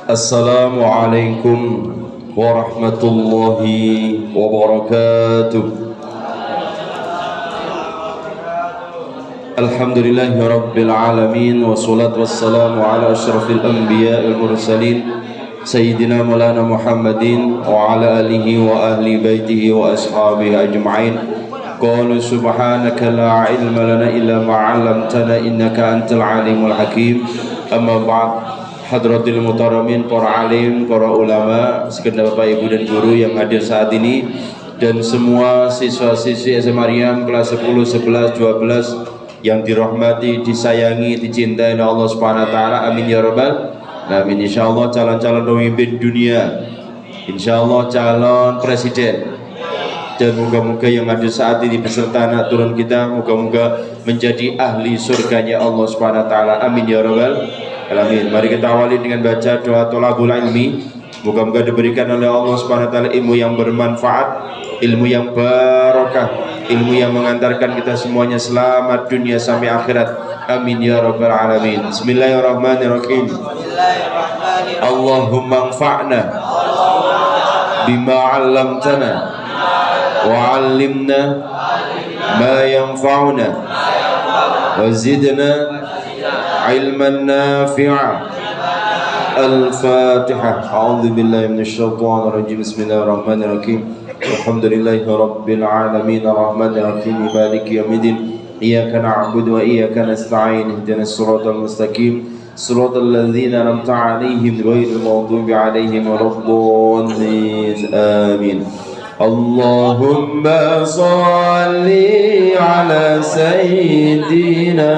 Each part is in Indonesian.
Assalamualaikum warahmatullahi wabarakatuh. Alhamdulillahi rabbil alamin, wassalatu wassalamu ala asyrafil anbiya wal mursalin sayyidina maulana Muhammadin wa ala alihi wa ahli baitihi wa ashabihi ajma'in. Qalu subhanaka la ilma lana illa ma 'allamtana innaka antal alimul hakim. Amma ba'd. Hadratil mutaramin, para alim, para ulama, segenap Bapak Ibu dan guru yang hadir saat ini, dan semua siswa-siswi SMA Maryam kelas 10, 11, 12 yang dirahmati, disayangi, dicintai oleh Allah Subhanahu wa taala. Amin ya rabbal alamin. Insyaallah calon-calon pemimpin dunia, insyaallah calon presiden, dan moga-moga yang hadir saat ini beserta anak turun kita moga-moga menjadi ahli surganya Allah Subhanahu wa taala. Amin ya rabbal alamin. Mari kita awali dengan baca doa thalabul ilmi. Moga-moga diberikan oleh Allah Subhanahu wa taala ilmu yang bermanfaat, ilmu yang barokah, ilmu yang mengantarkan kita semuanya selamat dunia sampai akhirat. Amin ya rabbal alamin. Bismillahirrahmanirrahim. Allahumma anfa'na bima 'allamtana wa 'allimna ma yanfa'una wa zidna ilman nafi'a. Al-Fatihah. A'udzu billahi minasyaitonir rajim. Bismillahirrahmanirrahim. Alhamdulillahi rabbil alamin, arrahmanir rahim, maliki yaumiddin. Iyyaka na'budu wa iyyaka nasta'in. Ihdinas siratal mustaqim, siratal ladzina an'amta 'alaihim ghairil maghdubi 'alaihim waladdallin. Amin. Allahumma shalli ala sayyidina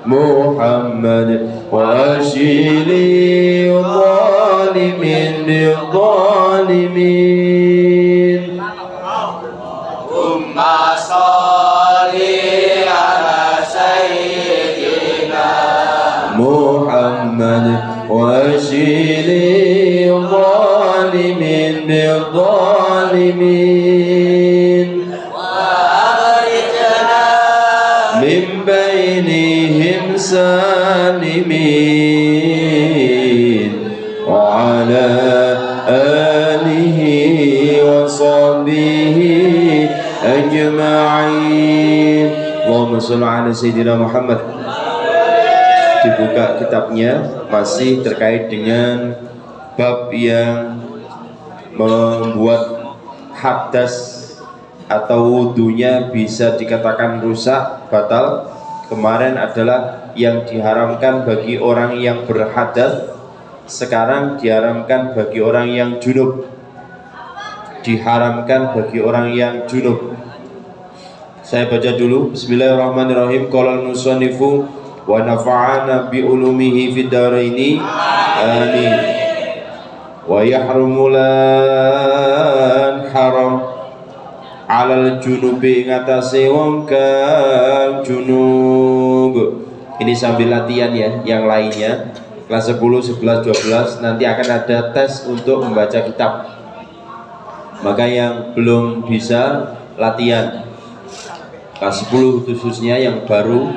Muhammad wa ashili zalimin zalimin. Allahumma sholli ala sayyidina Muhammad wa ashili zalimin zalimin. Min bainihim salimin wa ala alihi wa sahbihi ajma'in. Allahumma shalli ala sayyidina Muhammad. Dibuka kitabnya, masih terkait dengan bab yang membuat hadas atau wudunya bisa dikatakan rusak, batal. Kemarin adalah yang diharamkan bagi orang yang berhadas, sekarang diharamkan bagi orang yang junub. Diharamkan bagi orang yang junub. Saya baca dulu. Bismillahirrahmanirrahim. Qala al-musannifu wa nafa'ana bi ulumihi fid dharaini. Amin. Wa yahrumulan haram alal junubi ngatasi wong kang junub. Ini sambil latihan ya, yang lainnya kelas 10, 11, 12 nanti akan ada tes untuk membaca kitab. Maka yang belum bisa latihan kelas 10 khususnya yang baru,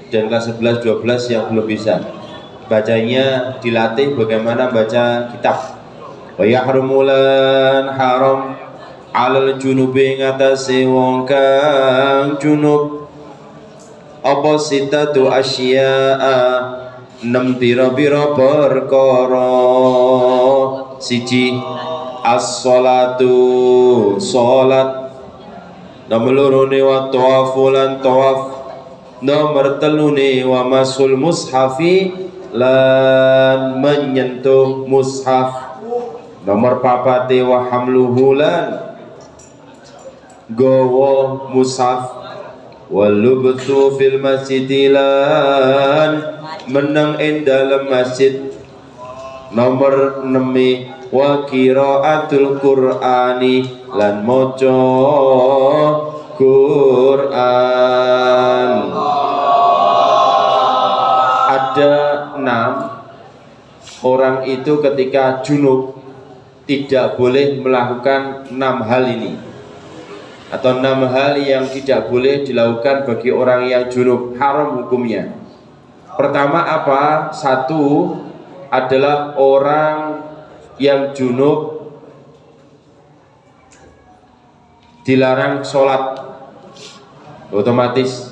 dan kelas 11, 12 yang belum bisa, bacanya dilatih bagaimana baca kitab. Wa yahrumulan haram alal junubi ngatasi wong kang junub apa sitatu asya'a 6 pira-pira perkara. Siji as-sholatu salat, nomor loro ne wa tawafu lan tawaf, nomor telu ne wa masul mushafi lan menyentuh mushaf, nomor papate wa hamluhu lan gowo mushaf, walubtu fil masjid lan menang ing dalam masjid, nomor 6 wa qiraatul qur'ani lan maca Quran. Ada 6 orang itu ketika junub tidak boleh melakukan 6 hal ini, atau 6 hal yang tidak boleh dilakukan bagi orang yang junub, haram hukumnya. Pertama apa? 1, adalah orang yang junub dilarang sholat. Otomatis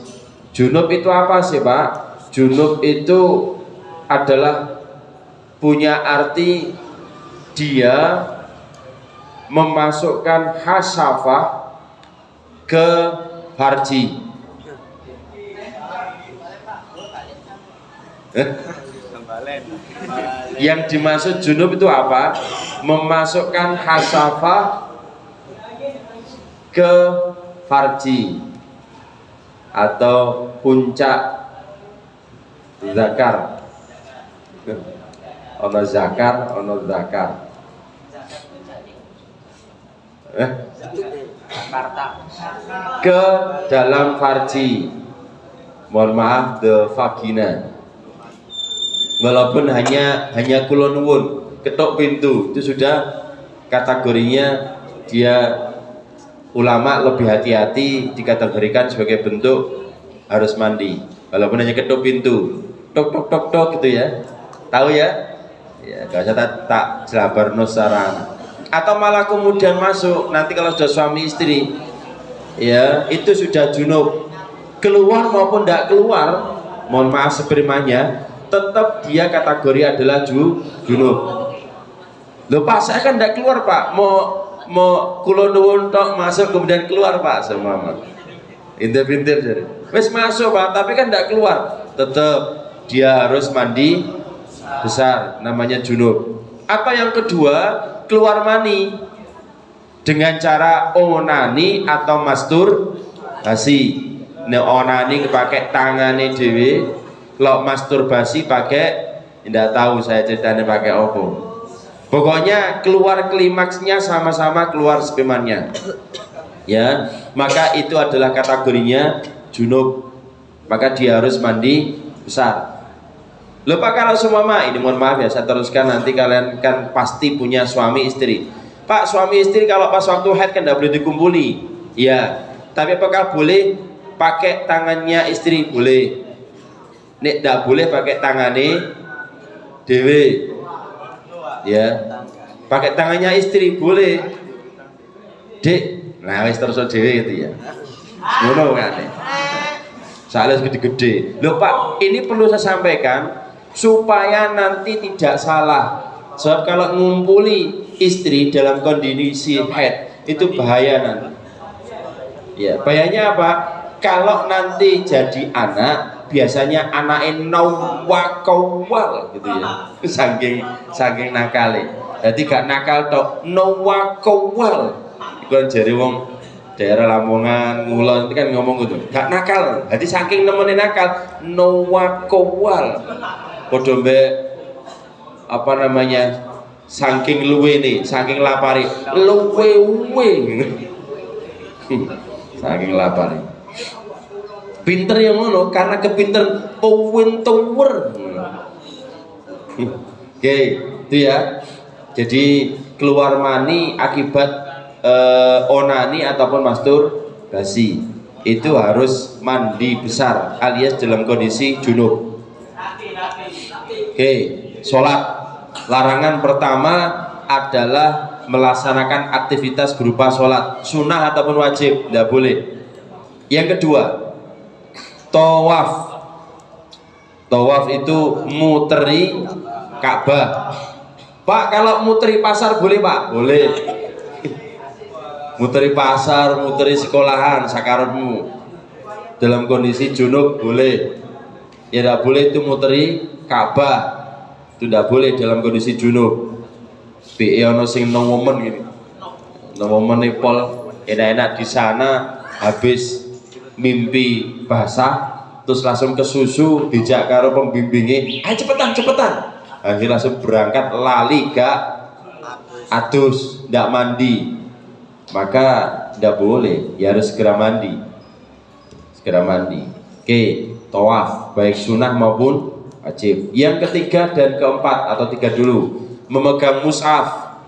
junub itu apa sih Pak? Junub itu adalah punya arti dia memasukkan hasafah ke farji. Yang dimaksud junub itu apa? Memasukkan hasafah ke farji atau puncak zakar. Ono zakar, ono zakar. Ke dalam farji. Mohon maaf, the vagina. Walaupun hanya kulon nuwun, ketok pintu itu sudah kategorinya dia ulama lebih hati-hati dikategorikan sebagai bentuk harus mandi. Walaupun hanya ketok pintu, tok tok tok tok gitu ya. Tahu ya? Ya, gak usah tak jelabar sarana. Atau malah kemudian masuk nanti kalau sudah suami istri, ya itu sudah junub. Keluar maupun tidak keluar, mohon maaf seperimanya, tetap dia kategori adalah junub. Loh Pak, saya kan tidak keluar Pak, mau kulon nuwun tok masuk kemudian keluar Pak, semua intip-intip jadi. Wes masuk Pak, tapi kan tidak keluar, tetap dia harus mandi besar, namanya junub. Atau yang kedua, keluar mani dengan cara onani atau masturbasi. Nah, onani pakai tangannya dewi, kalau masturbasi pakai, tidak tahu saya ceritanya pakai apa. Pokoknya keluar klimaksnya sama-sama keluar spermanya. Ya, maka itu adalah kategorinya junub. Maka dia harus mandi besar. Lupa kalau semua ini mohon maaf ya, saya teruskan, nanti kalian kan pasti punya suami istri. Pak, suami istri kalau pas waktu haid kan tidak boleh dikumpuli. Ya, tapi apakah boleh pakai tangannya istri? Boleh. Nek tidak boleh pakai tangannya dewe. Ya, pakai tangannya istri boleh. Dek, nah wis terus dewe gitu ya. Ngono kan. Soalnya gede-gede. Loh Pak, ini perlu saya sampaikan supaya nanti tidak salah. Sebab kalau ngumpuli istri dalam kondisi haid itu bahaya nanti. Ya, bahayanya apa? Kalau nanti jadi anak, biasanya anaknya nawakawal gitu ya. Saking nakale. Jadi gak nakal tok, nawakawal. Iku jare wong daerah Lamongan, Ngulon itu kan ngomong gitu. Gak nakal. Jadi saking nemenin nakal, nawakawal. Podo mbek apa namanya, saking luwe nih, saking lapari, luwe saking lapari. Pinter yang ngono karena kepinter powin tower. Oke, itu ya. Jadi keluar mani akibat onani ataupun masturbasi itu harus mandi besar alias dalam kondisi junub. Oke, sholat. Larangan pertama adalah melaksanakan aktivitas berupa sholat, sunnah ataupun wajib, tidak boleh. Yang kedua, tawaf. Tawaf itu muteri Ka'bah. Pak, kalau muteri pasar boleh Pak? Boleh. Muteri pasar, muteri sekolahan, sakarepmu. Dalam kondisi junub boleh. Ya tidak boleh itu muteri Ka'bah. Itu tidak boleh dalam kondisi junub. Be ono sing no momen gini. No momen pol enak-enak di sana habis mimpi basah terus langsung ke susu dijak karo pembimbingnya, ayo cepetan akhirnya langsung berangkat lali gak adus, tidak mandi, maka tidak boleh, ya harus segera mandi. Oke, tawaf baik sunnah maupun wajib. Yang ketiga dan keempat, atau tiga dulu, memegang mushaf.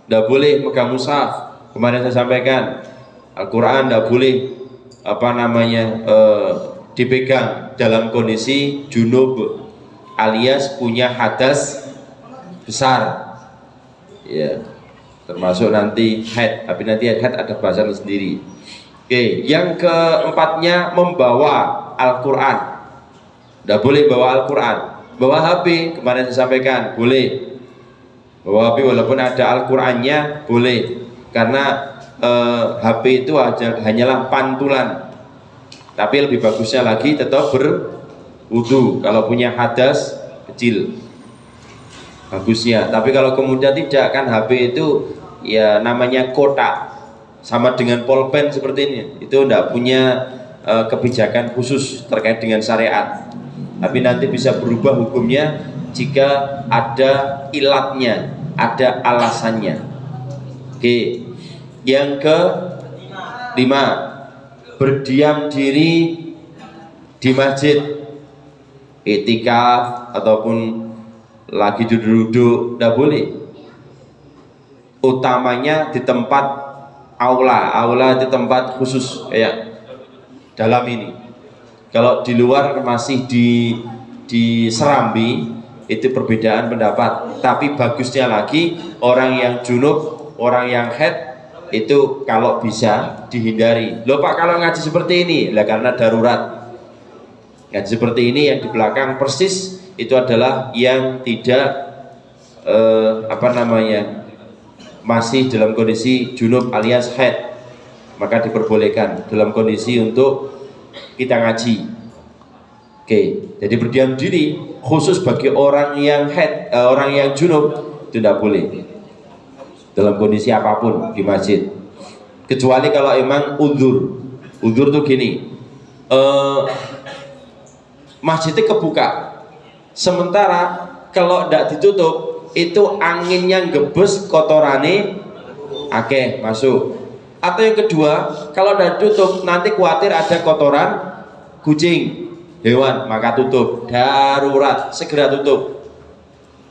Tidak boleh memegang mushaf. Kemarin saya sampaikan Al-Quran tidak boleh dipegang dalam kondisi junub alias punya hadas besar, ya, termasuk nanti haid. Tapi nanti haid ada bahasan sendiri. Oke, yang keempatnya membawa Al-Quran. Tidak boleh bawa Al-Quran. Bawa HP, kemarin saya sampaikan, boleh. Bawa HP walaupun ada Al-Qurannya, boleh. Karena HP itu hanyalah pantulan. Tapi lebih bagusnya lagi tetap berwudu. Kalau punya hadas kecil, bagusnya. Tapi kalau kemudian tidak, kan HP itu ya namanya kotak, sama dengan pulpen seperti ini. Itu tidak punya kebijakan khusus terkait dengan syariat. Tapi nanti bisa berubah hukumnya jika ada ilatnya, ada alasannya. Oke. Yang ke-5, berdiam diri di masjid, i'tikaf ataupun lagi duduk-duduk, tidak boleh. Utamanya di tempat aula itu tempat khusus kayak dalam ini. Kalau di luar masih di serambi, itu perbedaan pendapat. Tapi bagusnya lagi orang yang junub, orang yang haid itu kalau bisa dihindari. Loh Pak, kalau ngaji seperti ini lah karena darurat. Ngaji seperti ini yang di belakang persis itu adalah yang tidak masih dalam kondisi junub alias haid, maka diperbolehkan dalam kondisi untuk kita ngaji. Oke, jadi berdiam diri khusus bagi orang yang haid, orang yang junub itu tidak boleh dalam kondisi apapun di masjid, kecuali kalau emang uzur tuh gini, masjidnya kebuka, sementara kalau tidak ditutup itu anginnya ngebes kotorane akeh masuk. Atau yang kedua, kalau tidak ditutup nanti khawatir ada kotoran kucing, hewan, maka tutup. Darurat, segera tutup.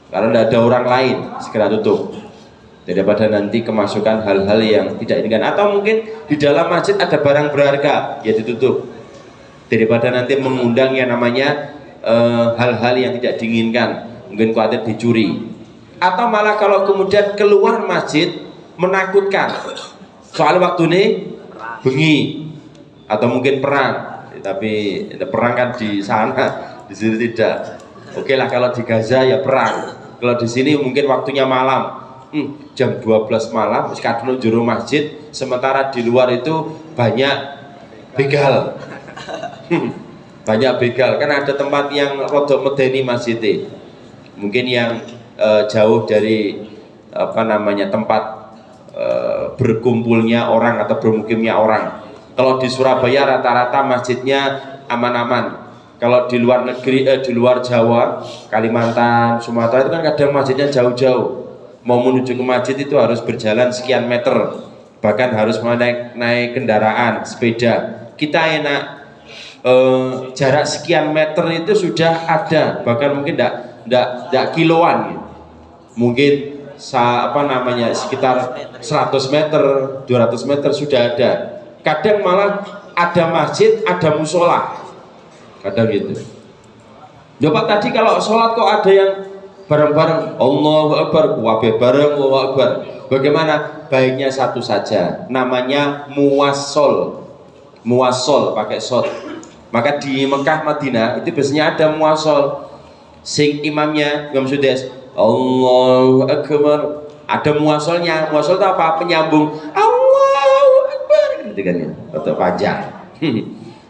Karena tidak ada orang lain, segera tutup. Daripada nanti kemasukan hal-hal yang tidak diinginkan. Atau mungkin di dalam masjid ada barang berharga, ya ditutup. Daripada nanti mengundang yang namanya hal-hal yang tidak diinginkan, mungkin khawatir dicuri. Atau malah kalau kemudian keluar masjid menakutkan, soal waktu ini bengi atau mungkin perang. Tapi perang kan di sana, di sini tidak. Oke lah, kalau di Gaza ya perang. Kalau di sini mungkin waktunya malam, jam 12 malam, kadang juru masjid, sementara di luar itu banyak begal. Banyak begal, kan ada tempat yang rodok medeni masjid. Mungkin yang jauh dari tempat berkumpulnya orang atau bermukimnya orang. Kalau di Surabaya rata-rata masjidnya aman-aman. Kalau di luar negeri, di luar Jawa, Kalimantan, Sumatera itu kan kadang masjidnya jauh-jauh. Mau menuju ke masjid itu harus berjalan sekian meter, bahkan harus naik kendaraan, sepeda. Kita enak jarak sekian meter itu sudah ada, bahkan mungkin tidak kiloan, mungkin sekitar 100 meter, 200 meter sudah ada. Kadang malah ada masjid, ada musola, kadang gitu. Coba tadi kalau sholat kok ada yang bareng-bareng, Allahu Akbar, wabe bareng, Allahu Akbar. Bagaimana? Baiknya satu saja, namanya muwassol, pakai shot. Maka di Mekah, Madinah itu biasanya ada muwassol, sing imamnya Imam Sudes, Allahu Akbar, ada muwassolnya. Muwassol itu apa? Penyambung Allahu Akbar, gitu kan ya, atau panjang.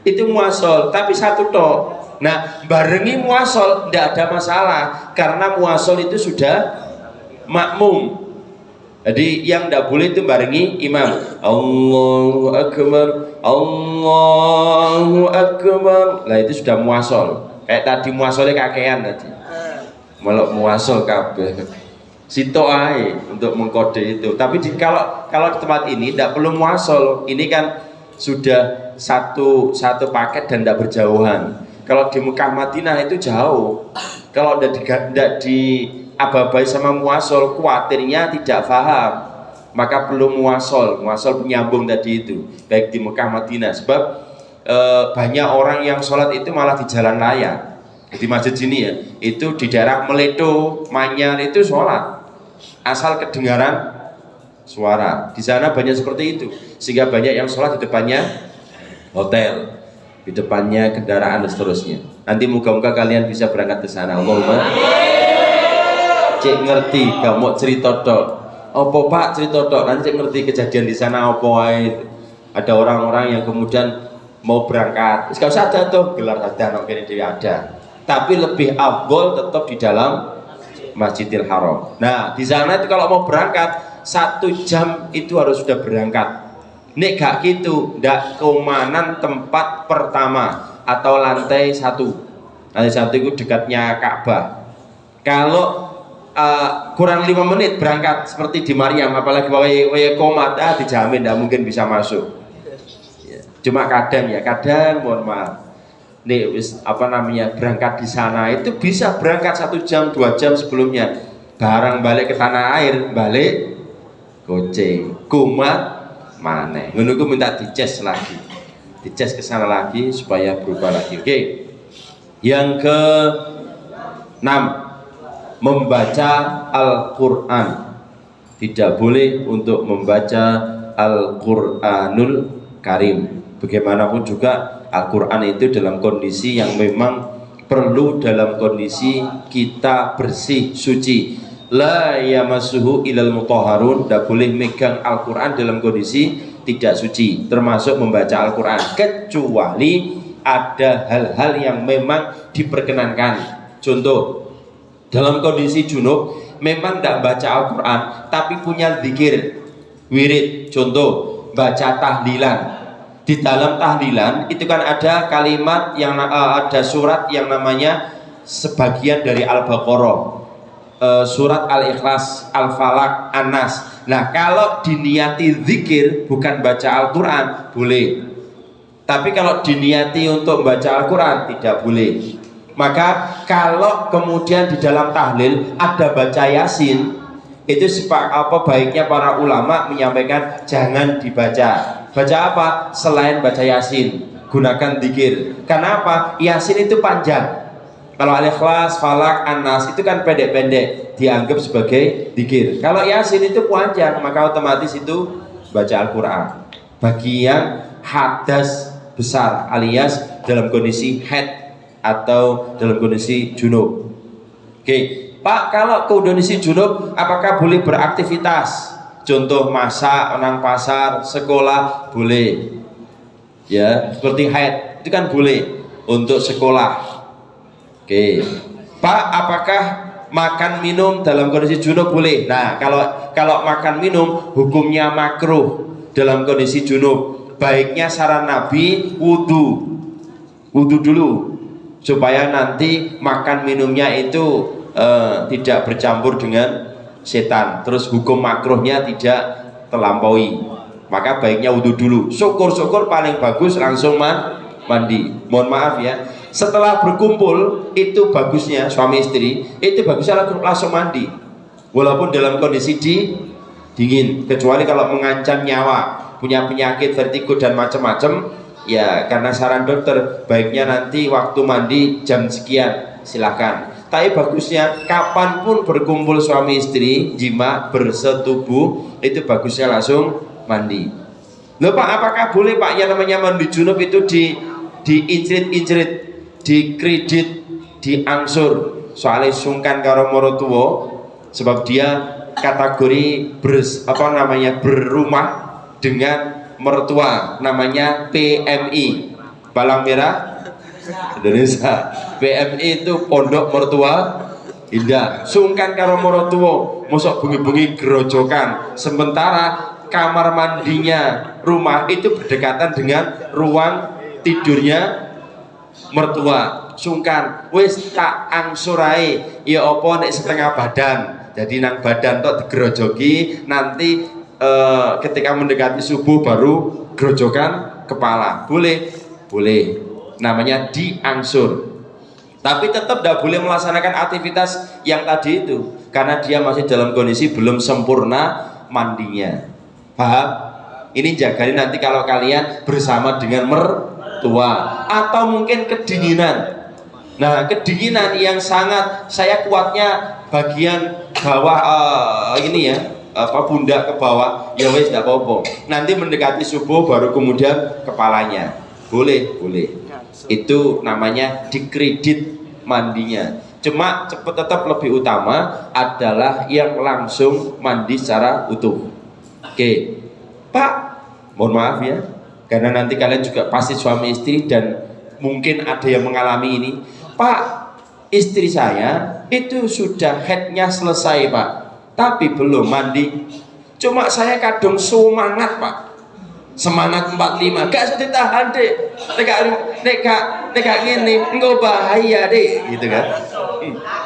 Itu muwassol, tapi satu tok. Nah, barengi muwassol tidak ada masalah, karena muwassol itu sudah makmum. Jadi yang tidak boleh itu barengi imam. Allahu Akbar, Allahu Akbar. Lah itu sudah muwassol. Kayak tadi muwassolnya kakean tadi. Melok muwassol kabeh. Sito ae untuk mengkode itu. Tapi kalau di tempat ini tidak perlu muwassol. Ini kan sudah satu paket dan tidak berjauhan. Kalau di Mekah Madinah itu jauh. Kalau tidak di ababai sama muwassol, khawatirnya tidak paham, maka perlu muwassol penyambung tadi itu, baik di Mekah Madinah. Sebab banyak orang yang sholat itu malah di jalan raya, Di masjid sini ya, itu di daerah Meleto, Manyar itu sholat asal kedengaran suara. Di sana banyak seperti itu, sehingga banyak yang sholat di depannya hotel, di depannya kendaraan dan seterusnya. Nanti moga-moga kalian bisa berangkat ke sana. Allahumma. Cek ngerti, gak mau cerita tok. Opo Pak cerita tok, nanti cek ngerti kejadian di sana opo wae. Ada orang-orang yang kemudian mau berangkat, gak usah ada tuh gelar ada, ini dia ada. Tapi lebih afdol tetap di dalam Masjidil Haram. Nah di sana itu kalau mau berangkat 1 jam itu harus sudah berangkat. Nek gak gitu, ndak keumanan tempat pertama atau lantai 1. Lantai 1 itu dekatnya Ka'bah. Kalau kurang 5 menit berangkat seperti di Maryam, apalagi wae komat, dijamin ndak mungkin bisa masuk. Cuma kadang ya, kadang mohon maaf. Nih, berangkat di sana itu bisa berangkat 1 jam 2 jam sebelumnya. Barang balik ke tanah air, balik goceng, kumat mana? Menunggu minta dicas lagi, dicas ke sana lagi supaya berubah lagi. Oke. Yang ke-6, membaca Al-Quran. Tidak boleh untuk membaca Al-Quranul Karim. Bagaimanapun juga Al-Quran itu dalam kondisi yang memang perlu dalam kondisi kita bersih, suci. La yamassuhu ilal mutahharun, tidak boleh megang Al-Quran dalam kondisi tidak suci, termasuk membaca Al-Quran, kecuali ada hal-hal yang memang diperkenankan. Contoh, dalam kondisi junub memang tidak baca Al-Quran tapi punya zikir, wirid. Contoh, baca tahlilan. Di dalam tahlilan itu kan ada kalimat yang ada surat yang namanya sebagian dari Al-Baqarah, surat Al-Ikhlas, Al-Falaq, An-Nas. Nah kalau diniati zikir bukan baca Al-Quran boleh, tapi kalau diniati untuk baca Al-Quran tidak boleh. Maka kalau kemudian di dalam tahlil ada baca Yasin, itu baiknya para ulama menyampaikan jangan dibaca. Baca apa? Selain baca Yasin, gunakan zikir. Karena apa? Yasin itu panjang. Kalau Al-Ikhlas, Falaq, An-Nas itu kan pendek-pendek, dianggap sebagai zikir. Kalau Yasin itu panjang, maka otomatis itu baca Al-Quran. Bagi yang hadas besar alias dalam kondisi haid atau dalam kondisi junub. Oke, Pak, kalau kondisi junub apakah boleh beraktivitas? Contoh masak, menang pasar, sekolah boleh. Ya, seperti haid itu kan boleh untuk sekolah. Oke. Pak, apakah makan minum dalam kondisi junub boleh? Nah, kalau makan minum hukumnya makruh dalam kondisi junub. Baiknya saran Nabi wudu dulu supaya nanti makan minumnya itu tidak bercampur dengan setan, terus hukum makruhnya tidak terlampaui. Maka baiknya wudhu dulu. Syukur-syukur paling bagus langsung mandi. Mohon maaf ya, setelah berkumpul itu bagusnya suami istri itu bagusnya langsung mandi, walaupun dalam kondisi dingin, kecuali kalau mengancam nyawa, punya penyakit vertigo dan macam-macam ya, karena saran dokter baiknya nanti waktu mandi jam sekian silakan. Tapi bagusnya kapanpun berkumpul suami istri jima bersetubuh itu bagusnya langsung mandi. Loh Pak, apakah boleh Pak yang namanya mandi junub itu diincrit-incrit, dikredit, diangsur? Soalnya sungkan karo morotuwo, sebab dia kategori berumah dengan mertua, namanya PMI, Palang Merah Indonesia. PMI itu Pondok Mertua Indah. Sungkan karo morotuwo, mosok bengi-bengi gerojokan, sementara kamar mandinya rumah itu berdekatan dengan ruang tidurnya mertua. Sungkan, wis tak angsurai ya opo nek setengah badan, jadi nang badan tok digerojoki, nanti ketika mendekati subuh baru gerojokan kepala. Boleh, namanya diangsur. Tapi tetap tidak boleh melaksanakan aktivitas yang tadi itu, karena dia masih dalam kondisi belum sempurna mandinya. Paham? Ini jagain nanti kalau kalian bersama dengan mertua atau mungkin kedinginan. Nah, kedinginan yang sangat saya kuatnya bagian bawah ini ya, pundak ke bawah, ya wes tidak apa-apa. Nanti mendekati subuh baru kemudian kepalanya. Boleh. Itu namanya dikredit mandinya. Cuma tetap lebih utama adalah yang langsung mandi secara utuh. Oke, Pak, mohon maaf ya, karena nanti kalian juga pasti suami istri dan mungkin ada yang mengalami ini. Pak, istri saya itu sudah headnya selesai Pak, tapi belum mandi. Cuma saya kadung semangat Pak, semangat 45, gak bisa ditahan deh. Neka gini, enggak bahaya deh, gitu kan.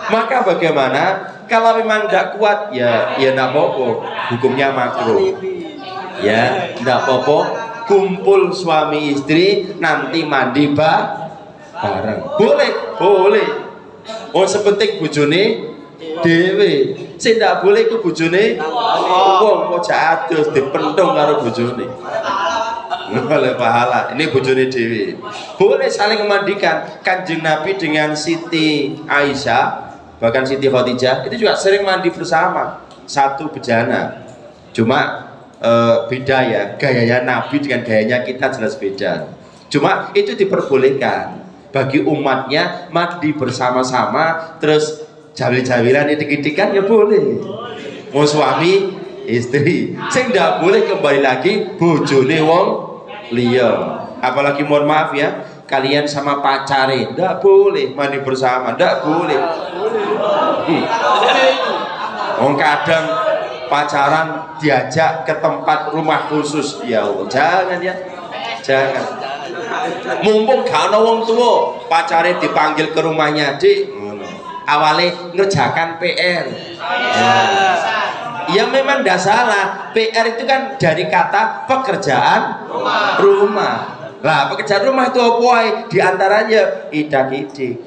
Maka bagaimana kalau memang tidak kuat ya tidak apa-apa, hukumnya makruh. Ya, tidak apa-apa, kumpul suami istri nanti mandi bareng. Boleh. Oh sepenting bojone dhewe. Sing ndak boleh ku bojone wong kok jadus dipentung karo bojone. Oleh pahala. Ini bojone dhewe. Boleh saling memandikan. Kanjeng Nabi dengan Siti Aisyah, bahkan Siti Khadijah itu juga sering mandi bersama, satu bejana. Cuma beda ya, gayanya Nabi dengan gayanya kita jelas beda. Cuma itu diperbolehkan bagi umatnya mandi bersama-sama, terus jawil-jawilan itik-itikan ya boleh. Mau suami istri, sing ndak boleh kembali lagi bojone wong liya. Apalagi mohon maaf ya, kalian sama pacare ndak boleh mandi bersama, ndak boleh. Wong kadang pacaran diajak ke tempat rumah khusus, ya Allah, jangan ya, jangan. Mumpung gak ana wong tuwa, pacare dipanggil ke rumahnya, Dik. Awalnya ngerjakan PR. Ya memang tidak salah. PR itu kan dari kata pekerjaan rumah. Lah pekerjaan rumah itu apa? Di antaranya idak-idik.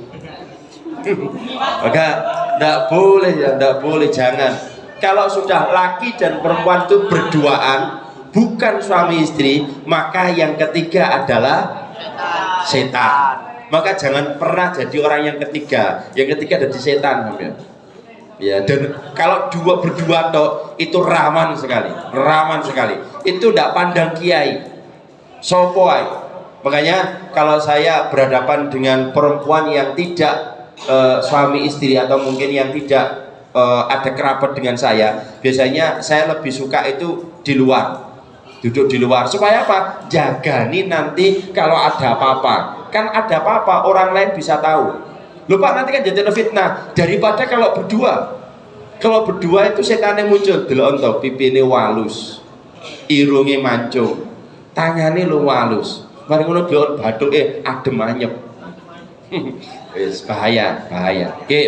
Maka tidak boleh ya, tidak boleh, jangan. Kalau sudah laki dan perempuan itu berduaan, bukan suami istri, maka yang ketiga adalah setan. Maka jangan pernah jadi orang yang ketiga. Yang ketiga jadi setan, ya. Dan kalau berdua toh itu rawan sekali. Itu tidak pandang kiai. Sopoai. Makanya kalau saya berhadapan dengan perempuan yang tidak suami istri atau mungkin yang tidak ada kerabat dengan saya, biasanya saya lebih suka itu di luar. Duduk di luar supaya apa? Jagani nanti kalau ada apa-apa. Kan ada apa-apa orang lain bisa tahu. Lupa nanti kan jadi fitnah daripada kalau berdua. Kalau berdua itu setannya muncul, delok entuk pipine walus, irunge mancung, tangane lu walus. Mari ngono delok bathuke adem anyep. Wis bahaya. Oke.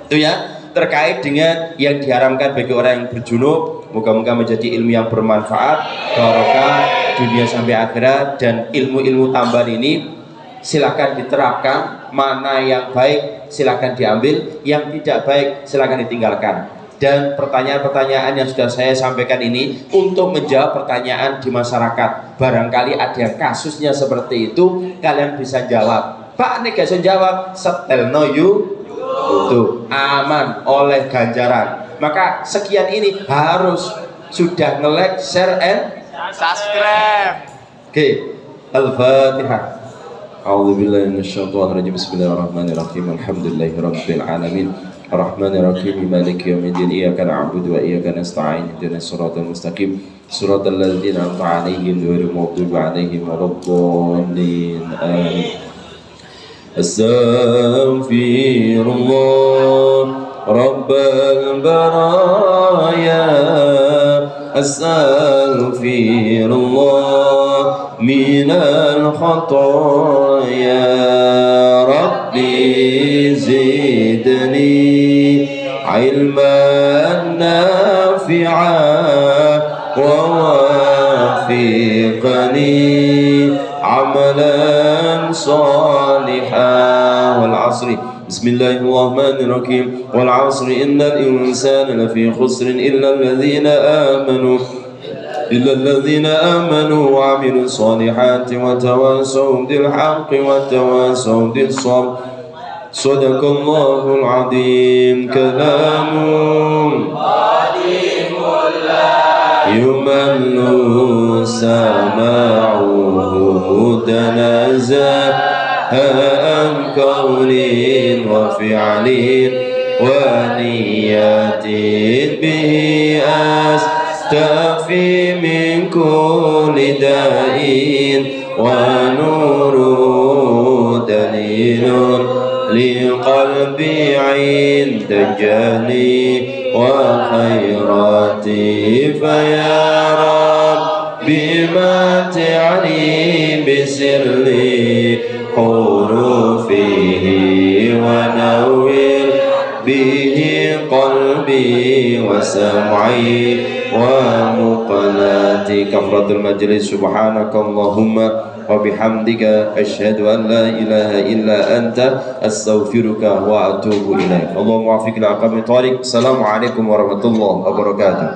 Itu ya terkait dengan yang diharamkan bagi orang yang berjunub. Moga-moga menjadi ilmu yang bermanfaat, barokah dunia sampai akhirat, dan ilmu-ilmu tambahan ini silakan diterapkan. Mana yang baik silakan diambil, yang tidak baik silakan ditinggalkan. Dan pertanyaan-pertanyaan yang sudah saya sampaikan ini untuk menjawab pertanyaan di masyarakat. Barangkali ada yang kasusnya seperti itu, kalian bisa jawab. Pak, ini gak bisa jawab, setelno you itu aman oleh ganjaran. Maka sekian ini harus sudah nge-like, share, and subscribe. Oke, Al-Fatihah. A'udzubillahi minasyaitonir rajim. Bismillahirrahmanirrahim. Alhamdulillahirabbil alamin. Arrahmanirrahim. Maliki yaumiddin. Iyyaka na'budu wa iyyaka nasta'in. Ihdinas siratal mustaqim. Siratal ladzina an'amta 'alaihim ghairil maghdubi 'alaihim waladdallin. Amin. Astaghfirullah رب البرايا أستغفر الله من الخطايا ربي زدني علما نافعا ووفقني عملا صالحا والعصر بسم الله الرحمن الرحيم والعصر إن الإنسان لفي خسر إلا الذين آمنوا وعملوا الصالحات وتواصوا بالحق وتواصوا بالصبر صدق الله العظيم كلام يمل سماعه تنزه عن قول وفعل ونيات به أستفي من كل داء ونور دليل لقلبي عند جهلي وخيراتي فيا رب بمتعني بسر حروفه ونور به قلبي وسمعي ومقلاتي. كفرة المجلس. سبحانك اللهم وبحمدك أشهد أن لا إله إلا أنت أستغفرك وأتوب إليك. اللهم وفقنا لأقوم الطريق. السلام عليكم ورحمة الله وبركاته.